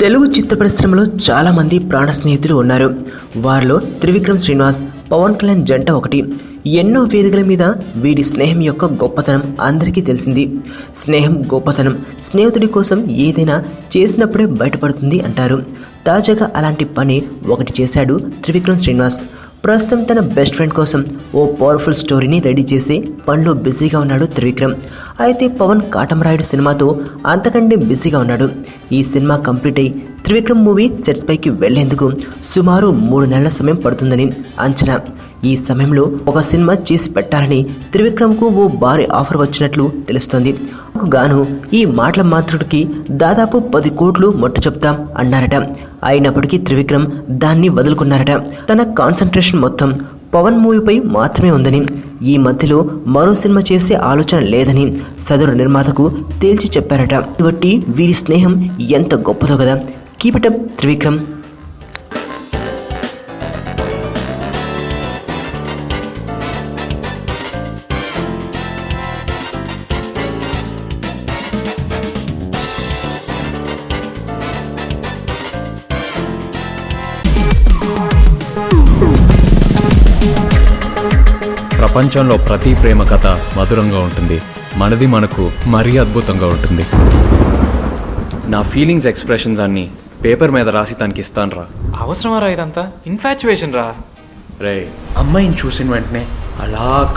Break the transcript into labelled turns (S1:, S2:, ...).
S1: తెలుగు చిత్ర పరిశ్రమలో చాలామంది ప్రాణ స్నేహితులు ఉన్నారు. వారిలో త్రివిక్రమ్ శ్రీనివాస్, పవన్ కళ్యాణ్ జంట ఒకటి. ఎన్నో వేదికల మీద వీడి స్నేహం యొక్క గొప్పతనం అందరికీ తెలిసింది. స్నేహం గొప్పతనం స్నేహితుడి కోసం ఏదైనా చేసినప్పుడే బయటపడుతుంది అంటారు. తాజాగా అలాంటి పని ఒకటి చేశాడు త్రివిక్రమ్ శ్రీనివాస్. ప్రస్తుతం తన బెస్ట్ ఫ్రెండ్ కోసం ఓ పవర్ఫుల్ స్టోరీని రెడీ చేసి పనిలో బిజీగా ఉన్నాడు త్రివిక్రమ్. అయితే పవన్ కాటమరాయుడు సినిమాతో అంతకంటే బిజీగా ఉన్నాడు. ఈ సినిమా కంప్లీట్ అయి త్రివిక్రమ్ మూవీ సెట్స్ పైకి వెళ్లేందుకు సుమారు 3 నెలల సమయం పడుతుందని అంచనా. ఈ సమయంలో ఒక సినిమా చేసి పెట్టాలని త్రివిక్రమ్కు ఓ భారీ ఆఫర్ వచ్చినట్లు తెలుస్తోంది. గాను ఈ మాటల మాత్రుడికి దాదాపు 10 కోట్లు మొట్ట చెప్తాం అన్నారట. అయినప్పటికీ త్రివిక్రమ్ దాన్ని వదులుకున్నారట. తన కాన్సన్ట్రేషన్ మొత్తం పవన్ మూవీపై మాత్రమే ఉందని, ఈ మధ్యలో మరో సినిమా చేసే ఆలోచన లేదని సదరు నిర్మాతకు తేల్చి చెప్పారట. కాబట్టి వీరి స్నేహం ఎంత గొప్పదో కదా. Keep it up Trivikram.
S2: ప్రపంచంలో ప్రతి ప్రేమ కథ మధురంగా ఉంటుంది. మనది మనకు మరీ అద్భుతంగా ఉంటుంది. నా ఫీలింగ్స్ ఎక్స్ప్రెషన్స్ అన్నీ పేపర్ మీద రాసి తనకి ఇస్తాను రా.
S3: అవసరమా రా ఇదంతా? ఇన్ఫాచ్యువేషన్ రా.
S2: రే, అమ్మాయిని చూసిన వెంటనే అలా